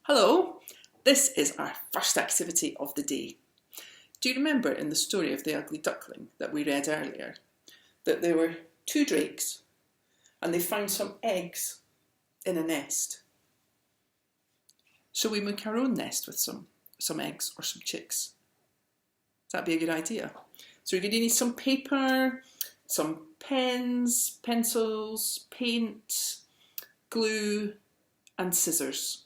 Hello, this is our first activity of the day. Do you remember in the story of the Ugly Duckling that we read earlier that there were two drakes and they found some eggs in a nest? Shall we make our own nest with some eggs or some chicks? That'd be a good idea. So you're going to need some paper, some pens, pencils, paint, glue and scissors.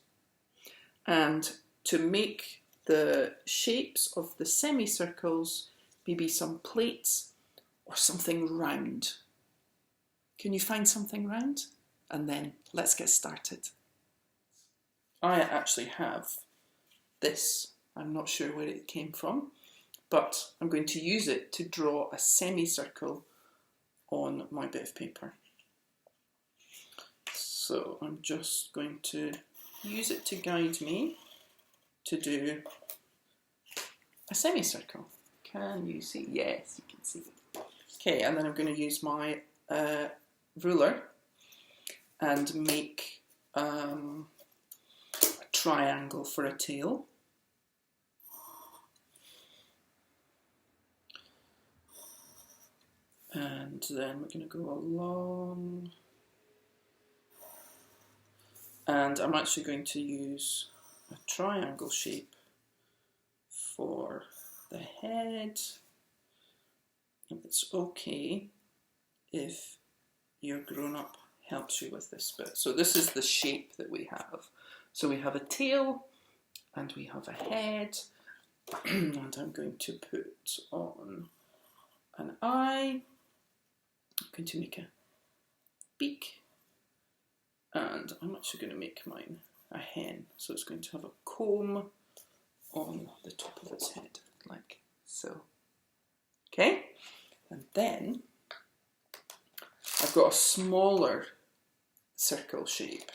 And to make the shapes of the semicircles, maybe some plates or something round. Can you find something round? And then let's get started. I actually have this. I'm not sure where it came from, but I'm going to use it to draw a semicircle on my bit of paper. So I'm just going to use it to guide me to do a semicircle. Can you see? Yes, you can see. Okay, and then I'm going to use my ruler and make a triangle for a tail. And then we're going to go along. And I'm actually going to use a triangle shape for the head. And it's okay if your grown-up helps you with this bit. So this is the shape that we have. So we have a tail and we have a head. And I'm going to put on an eye. I'm going to make a beak. And I'm actually going to make mine a hen. So it's going to have a comb on the top of its head, like so. Okay? And then I've got a smaller circle shape.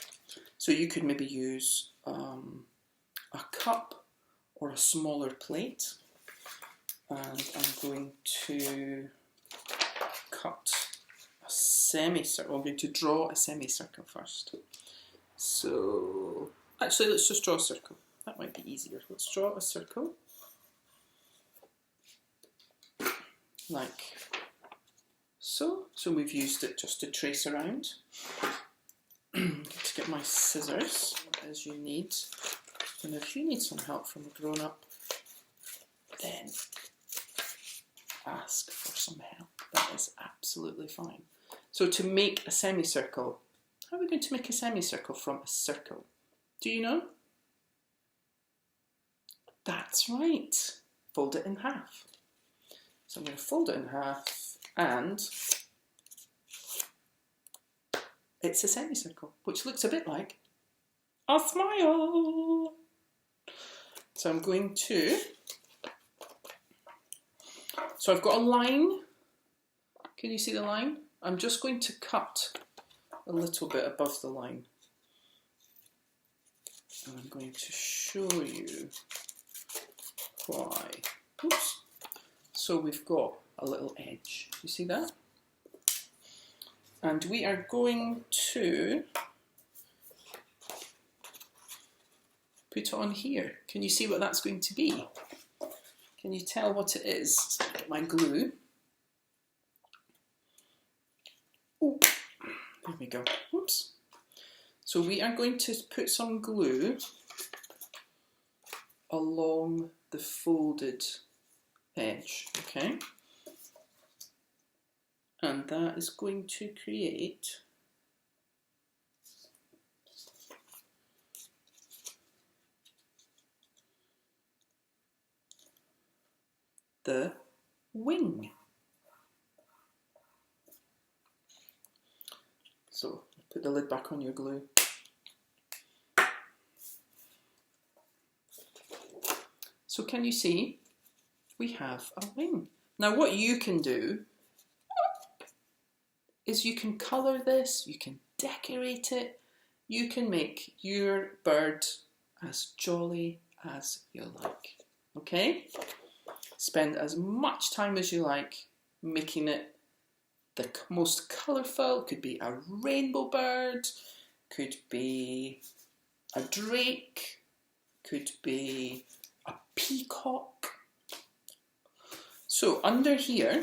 So you could maybe use a cup or a smaller plate. And I'm going to cut a semicircle. I'm going to draw a semicircle first. So actually let's just draw a circle. That might be easier. Let's draw a circle like so. So we've used it just to trace around. To get my scissors as you need. And if you need some help from a grown-up, then ask for some help. That is absolutely fine. So to make a semicircle, how are we going to make a semicircle from a circle? Do you know? That's right. Fold it in half. So I'm going to fold it in half and it's a semicircle, which looks a bit like a smile. So I'm going to, so I've got a line. Can you see the line? I'm just going to cut a little bit above the line. And I'm going to show you why. Oops. So we've got a little edge. You see that? And we are going to put it on here. Can you see what that's going to be? Can you tell what it is? Get my glue. Oh, there we go. Oops. So we are going to put some glue along the folded edge, okay? And that is going to create the wing. So put the lid back on your glue. So can you see? We have a wing. Now what you can do is you can colour this, you can decorate it, you can make your bird as jolly as you like, okay? Spend as much time as you like making it the most colourful. Could be a rainbow bird, could be a drake, could be a peacock. So under here,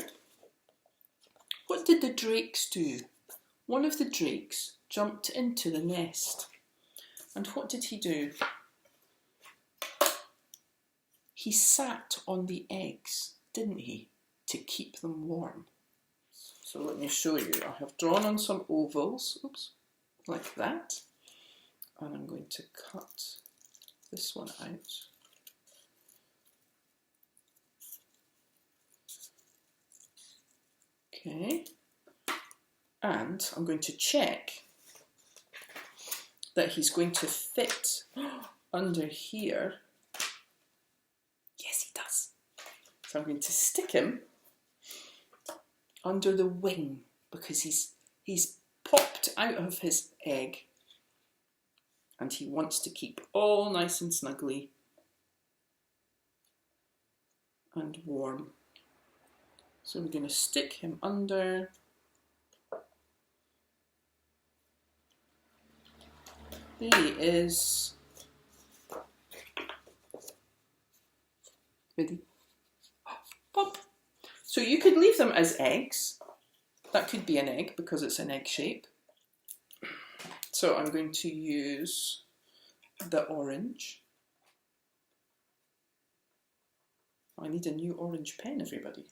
what did the drakes do? One of the drakes jumped into the nest. And what did he do? He sat on the eggs, didn't he, to keep them warm. So let me show you. I have drawn on some ovals, oops, like that. And I'm going to cut this one out. Okay. And I'm going to check that he's going to fit under here. Yes, he does. So I'm going to stick him under the wing because he's popped out of his egg and he wants to keep all nice and snuggly and warm. So we're going to stick him under. There he is. Ready? Pop. So you could leave them as eggs. That could be an egg because it's an egg shape. So I'm going to use the orange. I need a new orange pen, everybody.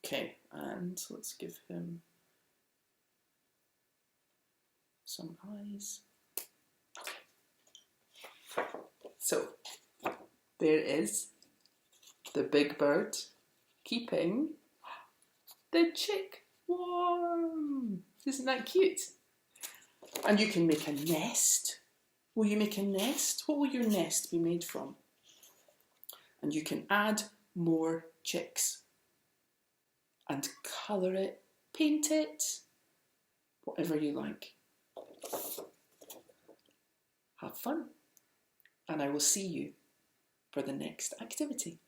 Okay, and let's give him some eyes. Okay. So there is the big bird keeping the chick warm. Isn't that cute? And you can make a nest. Will you make a nest? What will your nest be made from? And you can add more chicks and colour it, paint it, whatever you like. Have fun, and I will see you for the next activity.